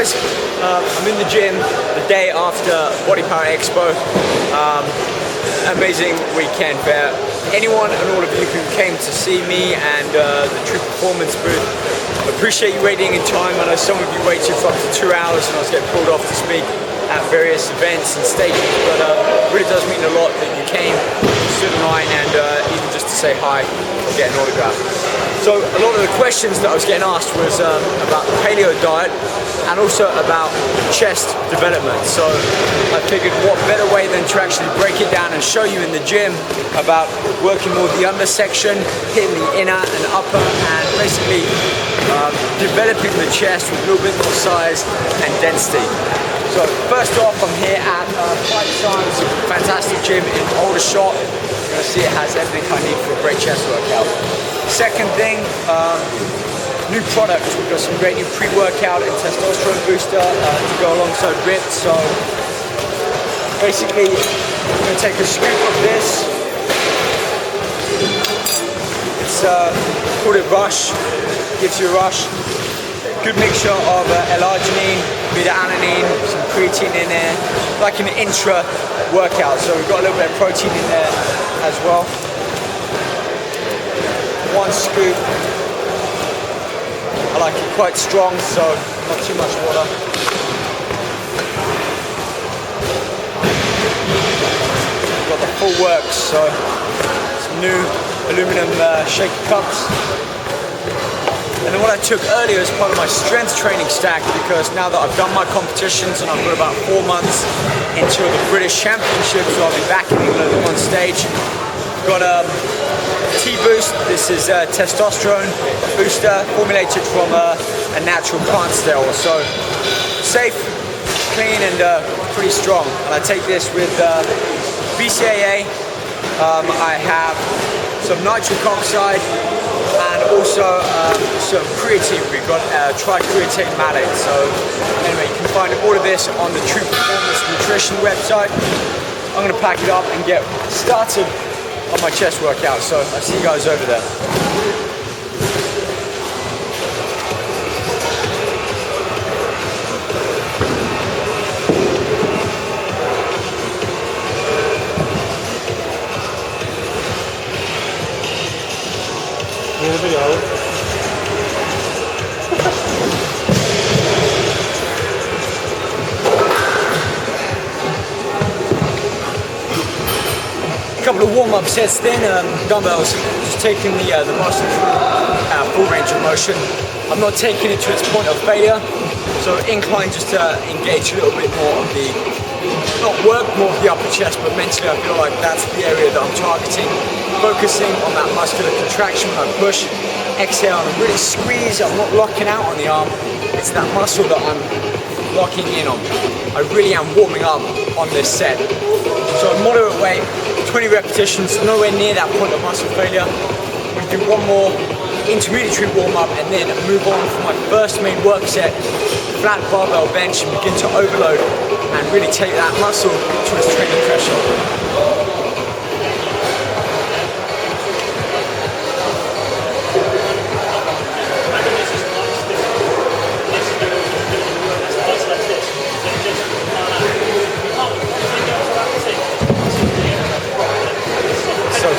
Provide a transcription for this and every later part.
guys, I'm in the gym the day after Body Power Expo. Amazing weekend for anyone and all of you who came to see me and the True Performance booth. Appreciate you waiting in time. I know some of you waited for up to 2 hours and I was getting pulled off to speak at various events and stages, but it really does mean a lot that you came, stood in line, and even just to say hi or get an autograph. So a lot of the questions that I was getting asked was about the paleo diet and also about chest development. So I figured what better way than to actually break it down and show you in the gym about working more the under section, hitting the inner and upper, and basically developing the chest with a little bit more size and density. So first off, I'm here at type-IIb, fantastic gym in Aldershot. You're gonna see it has everything I need for a great chest workout. Second thing, new product. We've got some great new pre-workout and testosterone booster to go alongside RIP. So basically, I'm gonna take a scoop of this. It's called it Rush, gives you a rush. Good mixture of L-arginine, beta-alanine, some creatine in there, like an intra workout. So we've got a little bit of protein in there as well. One scoop. I like it quite strong, so not too much water. We've got the full works, so some new aluminum shaker cups. And then what I took earlier as part of my strength training stack, because now that I've done my competitions and I've got about 4 months until the British Championships, so I'll be back in England on stage. Got a T-Boost. This is a testosterone booster formulated from a natural plant stem. So safe, clean, and pretty strong. And I take this with BCAA. I have some nitric oxide and also some creatine. We've got tri-creatine malate. So anyway, you can find all of this on the True Performance Nutrition website. I'm going to pack it up and get started on my chest workout. So I'll see you guys over there. Here we go. A couple of warm-up sets then, dumbbells, just taking the muscle through full range of motion. I'm not taking it to its point of failure, so incline just to engage a little bit more of the, not work more of the upper chest, but mentally I feel like that's the area that I'm targeting, focusing on that muscular contraction when I push, exhale, and really squeeze. I'm not locking out on the arm, it's that muscle that I'm locking in on. I really am warming up on this set. So moderate weight, 20 repetitions, nowhere near that point of muscle failure. We do one more intermediary warm-up and then move on for my first main work set, flat barbell bench, and begin to overload and really take that muscle to its training threshold.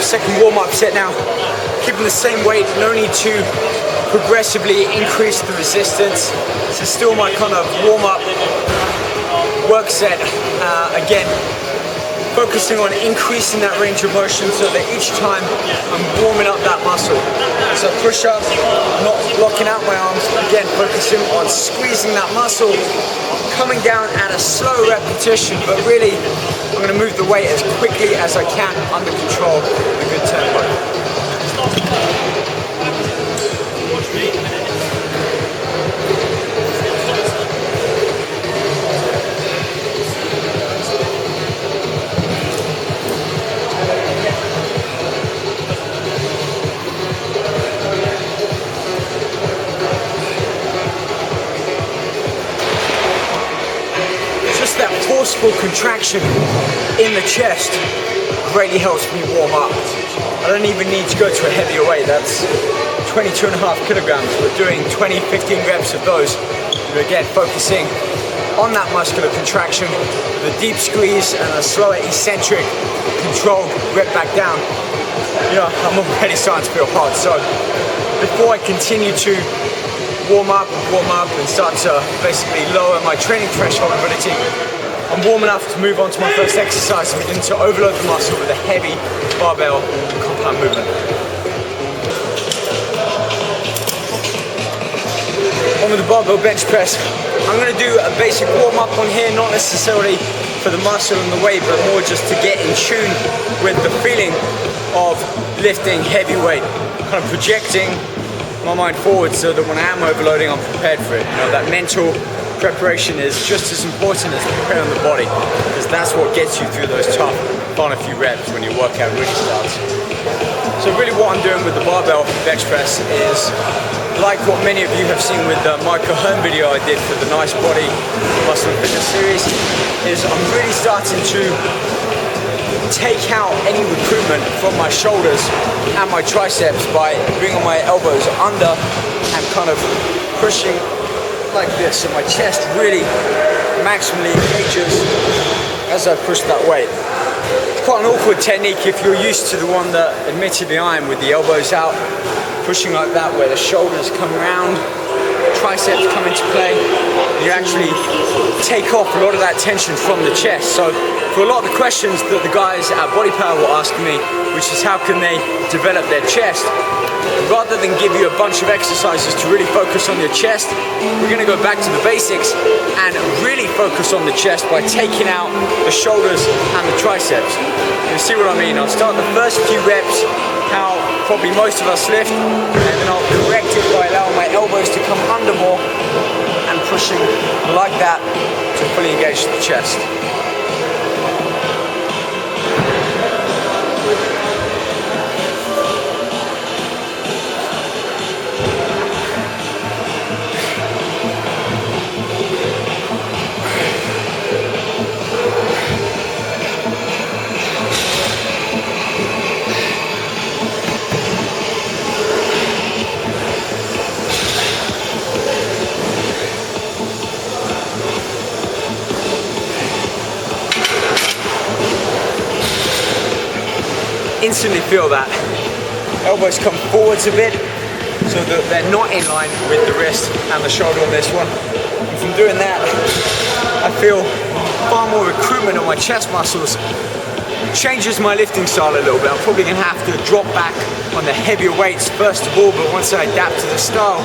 Second warm-up set now, keeping the same weight, no need to progressively increase the resistance. This is still my kind of warm-up work set. Again, focusing on increasing that range of motion so that each time I'm warming up that muscle. So push-up, not blocking out my arms, again focusing on squeezing that muscle, coming down at a slow repetition, but really I'm going to move the weight as quickly as I can under control with a good tempo. That forceful contraction in the chest greatly helps me warm up. I don't even need to go to a heavier weight. That's 22.5 kilograms. We're doing 20, 15 reps of those But again, focusing on that muscular contraction, the deep squeeze and a slower eccentric controlled rep back down. You know, I'm already starting to feel hot. So before I continue to warm up and start to basically lower my training threshold ability, I'm warm enough to move on to my first exercise and begin to overload the muscle with a heavy barbell compound movement. On with the barbell bench press, I'm going to do a basic warm up on here, not necessarily for the muscle and the weight, but more just to get in tune with the feeling of lifting heavy weight, kind of projecting my mind forward so that when I am overloading, I'm prepared for it. You know, that mental preparation is just as important as preparing the body, because that's what gets you through those tough final few reps when your workout really starts. So really what I'm doing with the barbell bench press is, like what many of you have seen with the Michael Hearn video I did for the Nice Body Muscle and Fitness series, is I'm really starting to take out any recruitment from my shoulders and my triceps by bringing my elbows under and kind of pushing like this, so my chest really maximally engages as I push that weight. It's quite an awkward technique if you're used to the one that admittedly I am, with the elbows out, pushing like that, where the shoulders come around, triceps come into play, you actually take off a lot of that tension from the chest. So for a lot of the questions that the guys at Body Power were asking me, which is how can they develop their chest, rather than give you a bunch of exercises to really focus on your chest, we're going to go back to the basics and really focus on the chest by taking out the shoulders and the triceps. You see what I mean? I'll start the first few reps how probably most of us lift, and then I'll correct it by allowing my elbows to come under more and pushing like that to fully engage the chest. Instantly feel that elbows come forwards a bit so that they're not in line with the wrist and the shoulder on this one. And from doing that, I feel far more recruitment on my chest muscles. Changes my lifting style a little bit. I'm probably going to have to drop back on the heavier weights first of all, but once I adapt to the style,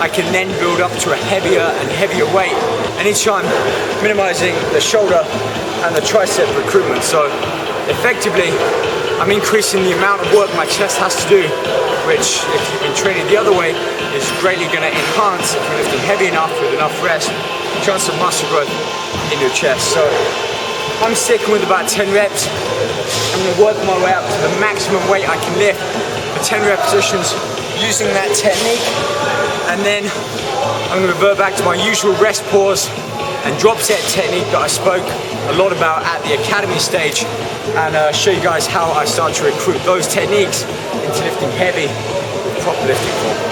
I can then build up to a heavier and heavier weight, and each time minimizing the shoulder and the tricep recruitment. So effectively, I'm increasing the amount of work my chest has to do, which, if you've been training the other way, is greatly going to enhance, if you're lifting heavy enough with enough rest, the chance of muscle growth in your chest. So I'm sticking with about 10 reps. I'm going to work my way up to the maximum weight I can lift for 10 repetitions using that technique, and then I'm going to revert back to my usual rest pause and drop set technique that I spoke a lot about at the academy stage, and show you guys how I start to recruit those techniques into lifting heavy with proper lifting form.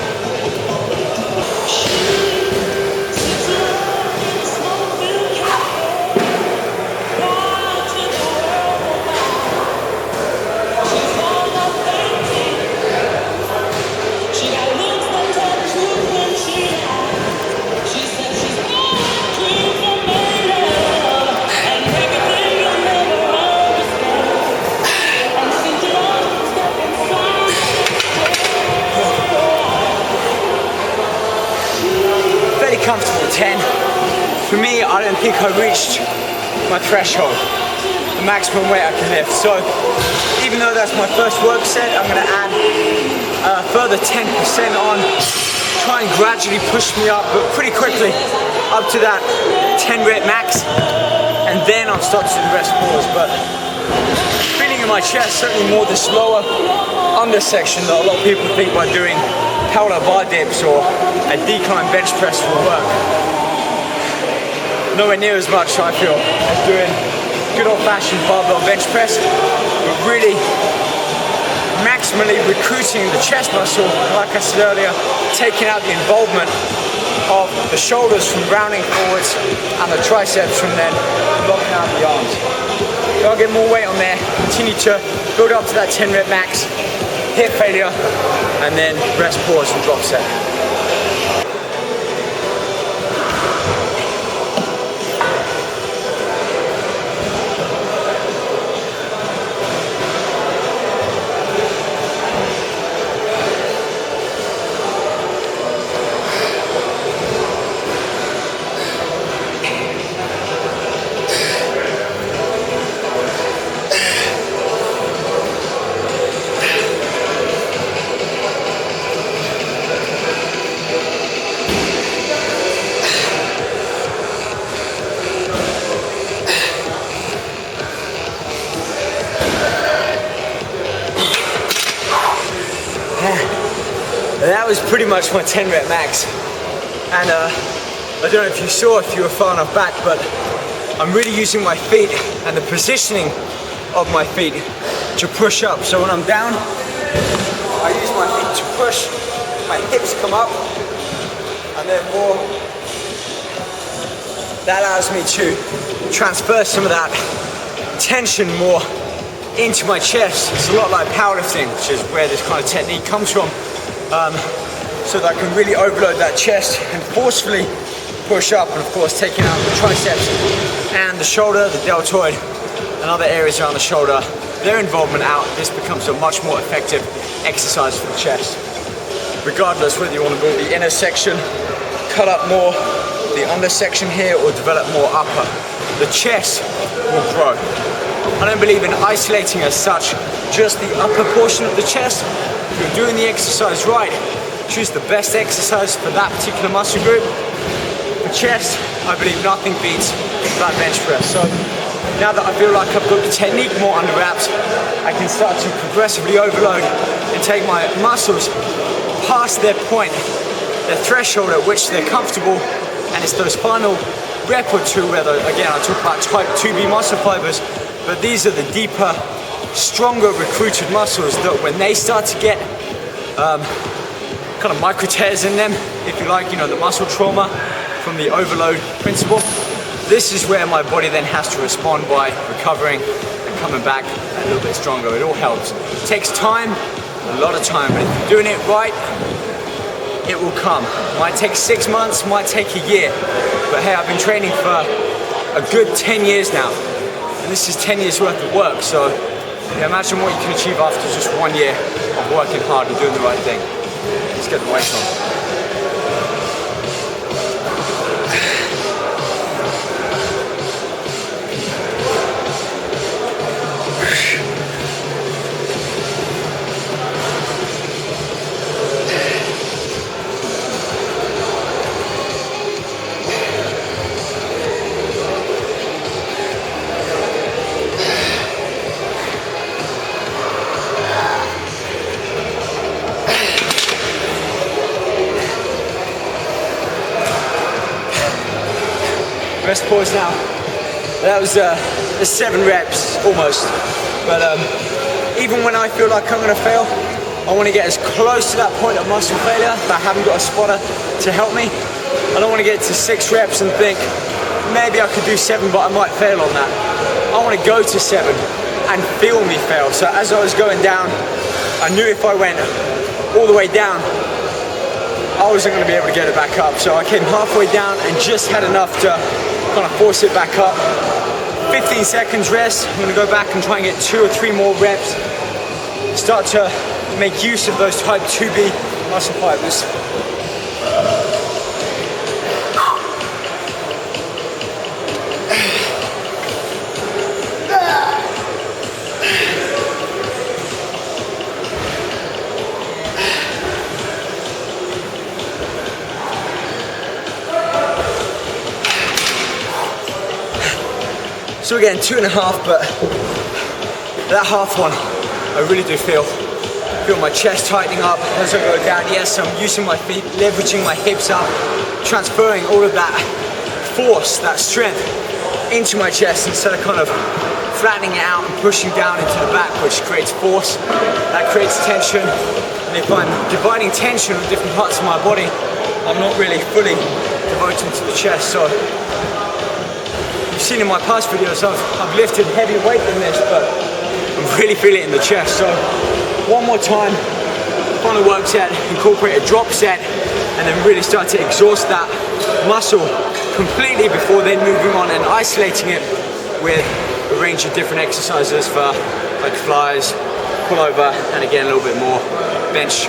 Comfortable 10. For me, I don't think I reached my threshold, the maximum weight I can lift. So even though that's my first work set, I'm going to add a further 10% on, try and gradually push me up, but pretty quickly up to that 10 rep max, and then I'll start to do the rest pause. But feeling in my chest, certainly more the slower under section that a lot of people think by doing parallel bar dips or a decline bench press will work. Nowhere near as much, I feel, as doing good old-fashioned barbell bench press, but really maximally recruiting the chest muscle, like I said earlier, taking out the involvement of the shoulders from rounding forwards and the triceps from then locking out the arms. So I'll get more weight on there, continue to build up to that 10 rep max, hit failure, and then rest, pause, and drop set. That was pretty much my 10 rep max. And I don't know if you saw, if you were far enough back, but I'm really using my feet and the positioning of my feet to push up. So when I'm down, I use my feet to push, my hips come up, and then more. That allows me to transfer some of that tension more into my chest. It's a lot like powerlifting, which is where this kind of technique comes from. So that I can really overload that chest and forcefully push up, and of course taking out the triceps and the shoulder, the deltoid, and other areas around the shoulder, their involvement out. This becomes a much more effective exercise for the chest. Regardless whether you want to build the inner section, cut up more the under section here, or develop more upper, the chest will grow. I don't believe in isolating as such just the upper portion of the chest. If you're doing the exercise right, choose the best exercise for that particular muscle group. For chest, I believe nothing beats that bench press. So now that I feel like I've got the technique more under wraps, I can start to progressively overload and take my muscles past their point, their threshold at which they're comfortable, and it's those final rep or two where, again, I talk about type-IIb muscle fibers, but these are the deeper, stronger recruited muscles that when they start to get kind of micro tears in them, if you like, you know, the muscle trauma from the overload principle, this is where my body then has to respond by recovering and coming back a little bit stronger. It all helps. It takes time, a lot of time, but if you're doing it right, it will come. Might take 6 months, might take a year, but hey, I've been training for a good 10 years now, and this is 10 years worth of work. So yeah, imagine what you can achieve after just 1 year of working hard and doing the right thing. Let's get the weight on. Rest, pause now. That was 7 reps almost, but even when I feel like I'm gonna fail, I want to get as close to that point of muscle failure, but I haven't got a spotter to help me. I don't want to get to 6 reps and think maybe I could do 7, but I might fail on that. I want to go to 7 and feel me fail. So as I was going down, I knew if I went all the way down, I wasn't going to be able to get it back up. So I came halfway down and just had enough to kind of force it back up. 15 seconds rest. I'm going to go back and try and get 2 or 3 more reps. Start to make use of those type-IIb muscle fibers. So we're getting 2.5, but that half one, I really do feel my chest tightening up as I go down. Yes, I'm using my feet, leveraging my hips up, transferring all of that force, that strength into my chest instead of kind of flattening it out and pushing down into the back, which creates force, that creates tension. And if I'm dividing tension on different parts of my body, I'm not really fully devoting to the chest. So you've seen in my past videos, I've lifted heavier weight than this, but I'm really feeling it in the chest. So one more time, final work set, incorporate a drop set, and then really start to exhaust that muscle completely before then moving on and isolating it with a range of different exercises for like flies, pull over, and again a little bit more bench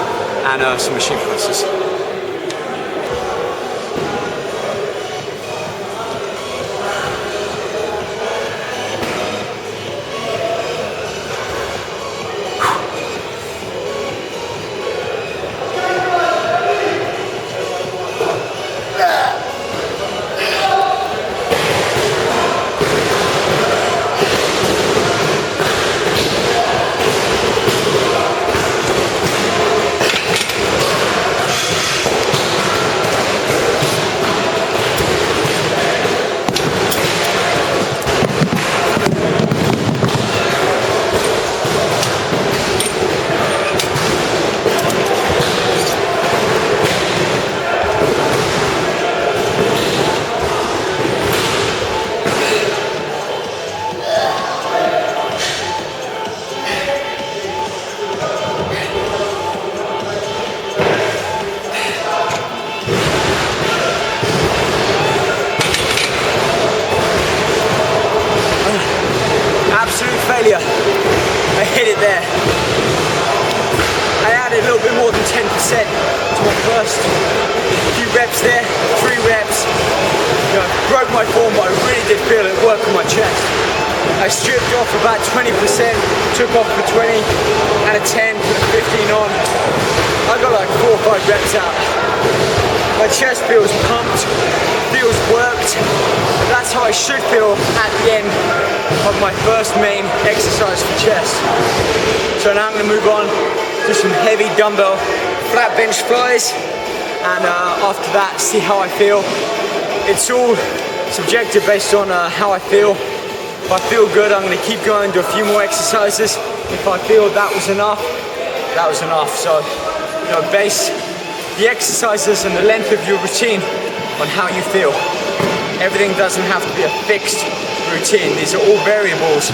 and some machine presses. Absolute failure. I hit it there. I added a little bit more than 10% to my first few reps there, 3 reps. You know, broke my form, but I really did feel it work on my chest. I stripped off about 20%, took off for 20, and a 10, put a 15 on. I got like 4 or 5 reps out. My chest feels pumped, feels worked. That's how I should feel at the end of my first main exercise for chest. So now I'm going to move on to some heavy dumbbell flat bench flies, and after that see how I feel. It's all subjective based on how I feel. If I feel good, I'm going to keep going, do a few more exercises. If I feel that was enough, that was enough. So, you know, base the exercises and the length of your routine on how you feel. Everything doesn't have to be a fixed routine. These are all variables.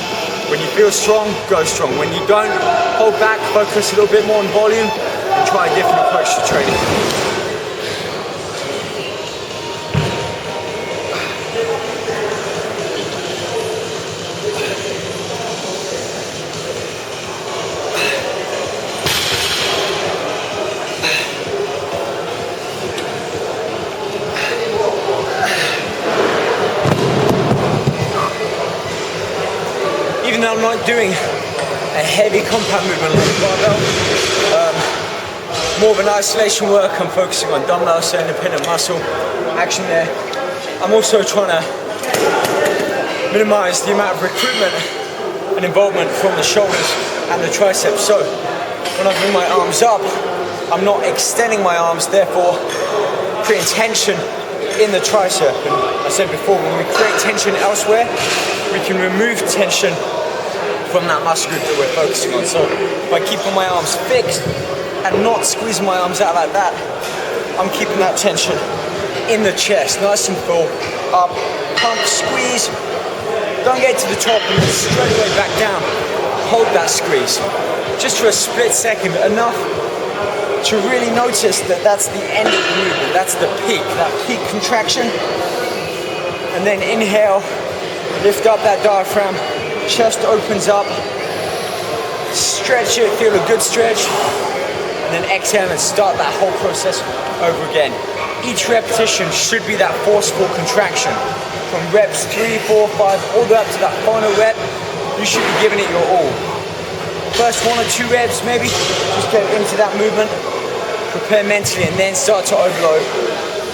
When you feel strong, go strong. When you don't, hold back, focus a little bit more on volume, and try a different approach to training. Even though I'm not doing a heavy compound movement like barbell, more of an isolation work, I'm focusing on dumbbell, so independent muscle action there. I'm also trying to minimize the amount of recruitment and involvement from the shoulders and the triceps. So when I bring my arms up, I'm not extending my arms, therefore creating tension in the tricep. And I said before, when we create tension elsewhere, we can remove tension from that muscle group that we're focusing on. So by keeping my arms fixed and not squeezing my arms out like that, I'm keeping that tension in the chest, nice and full. Up, pump, squeeze. Don't get to the top and then straight away back down. Hold that squeeze. Just for a split second, enough to really notice that that's the end of the movement. That's the peak, that peak contraction. And then inhale, lift up that diaphragm. Chest opens up, stretch it, feel a good stretch, and then exhale and start that whole process over again. Each repetition should be that forceful contraction. From reps 3, 4, 5, all the way up to that final rep, you should be giving it your all. First 1 or 2 reps maybe, just get into that movement, prepare mentally, and then start to overload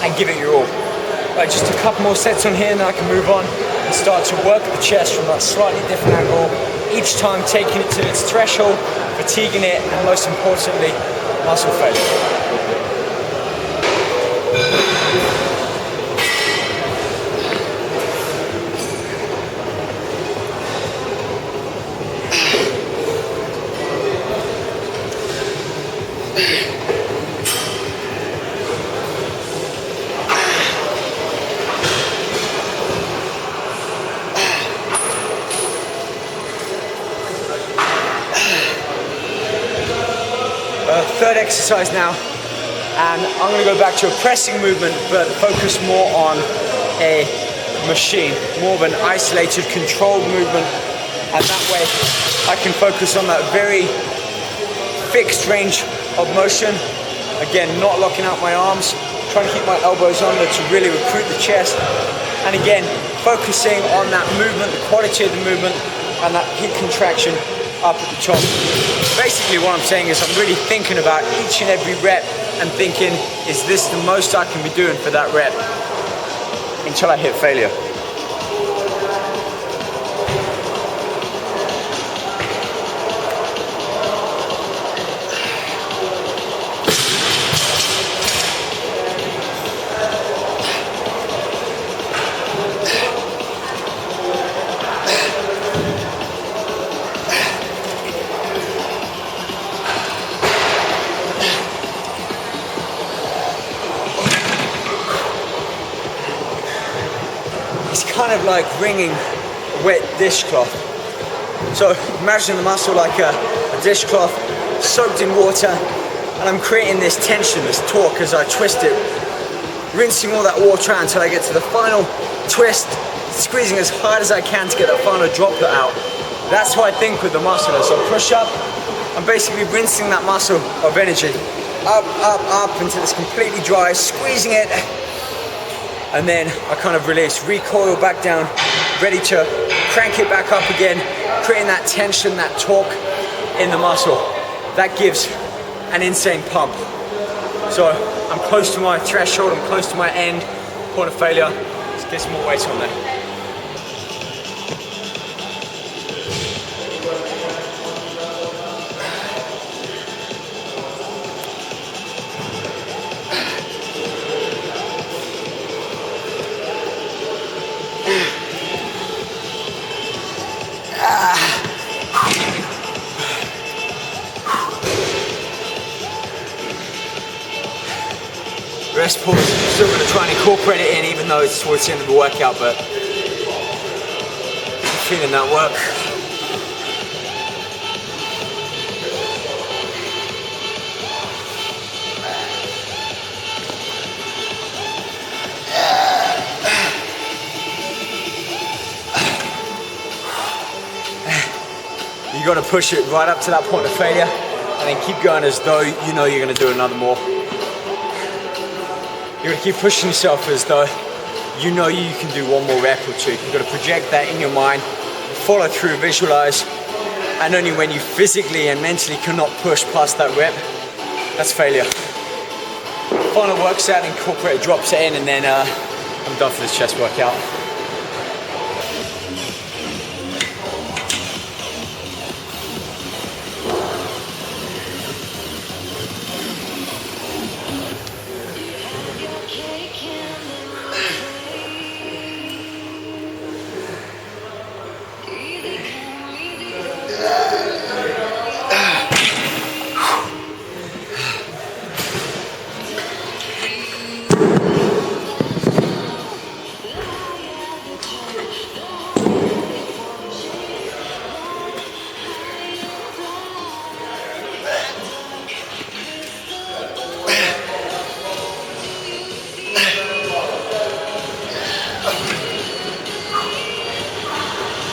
and give it your all. Right, just a couple more sets on here and then I can move on and start to work the chest from a slightly different angle, each time taking it to its threshold, fatiguing it, and most importantly, muscle failure. third exercise now, and I'm gonna go back to a pressing movement, but focus more on a machine, more of an isolated, controlled movement, and that way I can focus on that very fixed range of motion. Again, not locking out my arms, trying to keep my elbows under to really recruit the chest, and again, focusing on that movement, the quality of the movement, and that heat contraction up at the top. Basically what I'm saying is I'm really thinking about each and every rep and thinking, is this the most I can be doing for that rep until I hit failure. Kind of like wringing a wet dishcloth. So imagine the muscle like a dishcloth soaked in water, and I'm creating this tension, this torque as I twist it, rinsing all that water out until I get to the final twist, squeezing as hard as I can to get that final droplet out. That's how I think with the muscle. As I push up, I'm basically rinsing that muscle of energy up, up, up until it's completely dry, squeezing it, and then I kind of release, recoil back down, ready to crank it back up again, creating that tension, that torque in the muscle. That gives an insane pump. So I'm close to my threshold, I'm close to my end, point of failure. Let's get some more weight on there. Rest pause, still going to try and incorporate it in even though it's towards the end of the workout, but I'm feeling that work. You got to push it right up to that point of failure and then keep going as though you know you're going to do another more. You're gonna keep pushing yourself as though you know you can do one more rep or two. You've got to project that in your mind, follow through, visualize, and only when you physically and mentally cannot push past that rep, that's failure. Final work set, incorporate, drops it in, and then I'm done for this chest workout.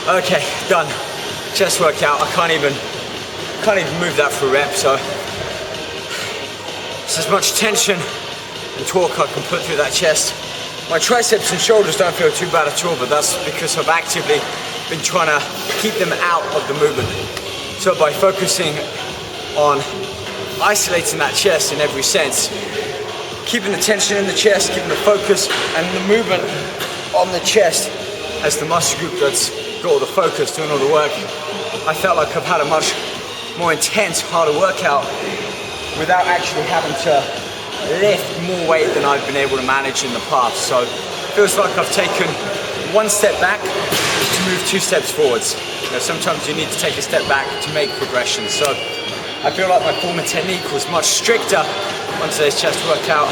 Okay, done. Chest workout. I can't even move that for a rep, so it's as much tension and torque I can put through that chest. My triceps and shoulders don't feel too bad at all, but that's because I've actively been trying to keep them out of the movement. So by focusing on isolating that chest in every sense, keeping the tension in the chest, keeping the focus and the movement on the chest as the muscle group that's got all the focus, doing all the work, I felt like I've had a much more intense, harder workout without actually having to lift more weight than I've been able to manage in the past. So it feels like I've taken one step back to move 2 steps forwards. You know, sometimes you need to take a step back to make progression. So I feel like my form and technique was much stricter on today's chest workout,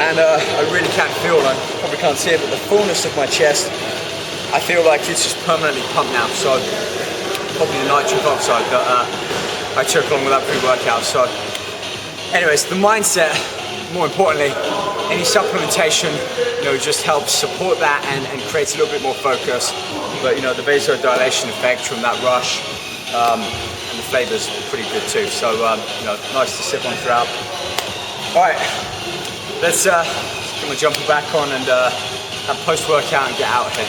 and I really can feel, I probably can't see it, but the fullness of my chest, I feel like it's just permanently pumped now. So probably the nitric oxide that I took along with that pre-workout. So anyways, the mindset, more importantly, any supplementation, just helps support that and creates a little bit more focus. But the vasodilation effect from that rush and the flavors are pretty good too. So nice to sip on throughout. All right, let's get my jumper back on and have post-workout and get out here.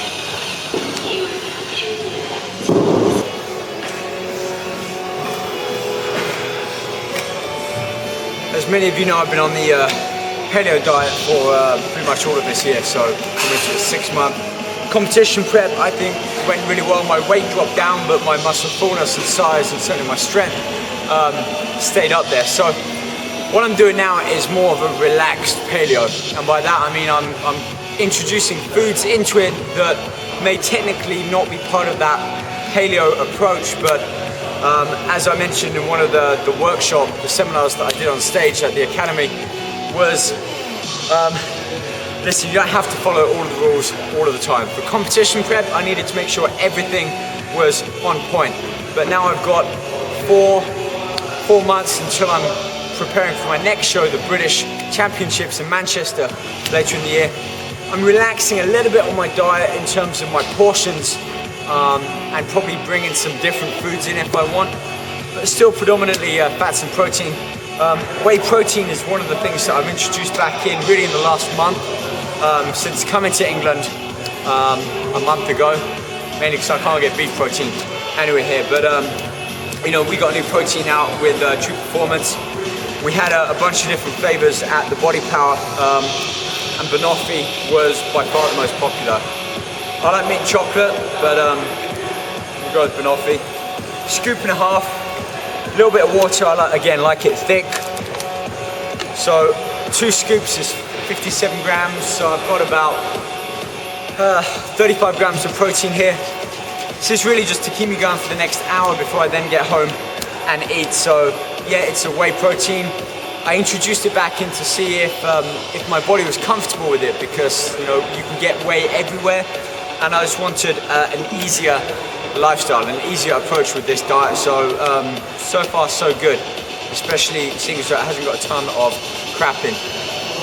As many of you know, I've been on the paleo diet for pretty much all of this year, so coming to a 6-month competition prep. I think went really well. My weight dropped down, but my muscle fullness and size and certainly my strength stayed up there. So what I'm doing now is more of a relaxed paleo, and by that I mean I'm introducing foods into it that may technically not be part of that paleo approach, but as I mentioned in one of the seminars that I did on stage at the Academy, was listen, you don't have to follow all of the rules all of the time. For competition prep, I needed to make sure everything was on point. But now I've got four months until I'm preparing for my next show, the British Championships in Manchester later in the year. I'm relaxing a little bit on my diet in terms of my portions, and probably bringing some different foods in if I want, but still predominantly fats and protein. Whey protein is one of the things that I've introduced back in really in the last month, since coming to England a month ago, mainly because I can't get beef protein anywhere here. But we got new protein out with True Performance. We had a bunch of different flavors at the Body Power, and banoffee was by far the most popular. I like mint chocolate, but we'll go with banoffee. Scoop and a half, a little bit of water. I like it thick. So 2 scoops is 57 grams. So I've got about 35 grams of protein here. This is really just to keep me going for the next hour before I then get home and eat. So yeah, it's a whey protein. I introduced it back in to see if my body was comfortable with it, because you can get whey everywhere. And I just wanted an easier lifestyle, an easier approach with this diet. So, so far so good, especially seeing as it hasn't got a ton of crap in.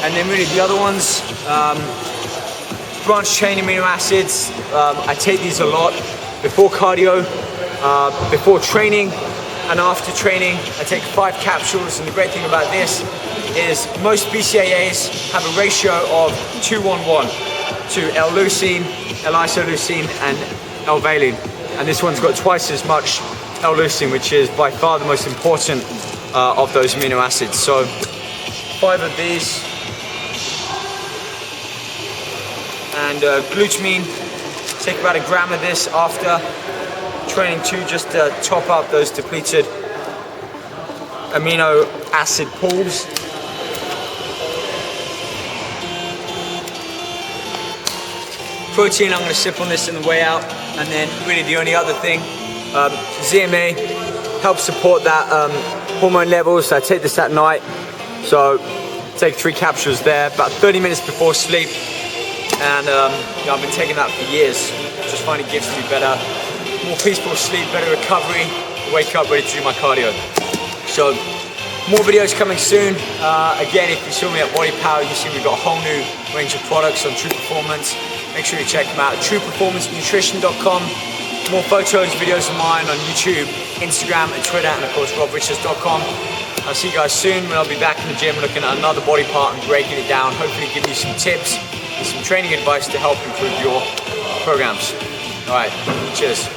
And then really the other ones, branched chain amino acids. I take these a lot before cardio, before training, and after training. I take 5 capsules, and the great thing about this is most BCAAs have a ratio of 2:1 to L-leucine, L-isoleucine, and L-valine. And this one's got twice as much L-leucine, which is by far the most important of those amino acids. So 5 of these. And glutamine, take about 1 gram of this after training too, just to top up those depleted amino acid pools. Protein, I'm going to sip on this on the way out. And then really the only other thing, ZMA helps support that hormone levels. I take this at night, so take 3 capsules there, about 30 minutes before sleep. And I've been taking that for years. Just find it gives me better, more peaceful sleep, better recovery, wake up ready to do my cardio. So more videos coming soon. Again, if you saw me at Body Power, you see we've got a whole new range of products on True Performance. Make sure you check them out at trueperformancenutrition.com. More photos, videos of mine on YouTube, Instagram, and Twitter, and of course robrichards.com. I'll see you guys soon when I'll be back in the gym looking at another body part and breaking it down, hopefully giving you some tips and some training advice to help improve your programs. All right, cheers.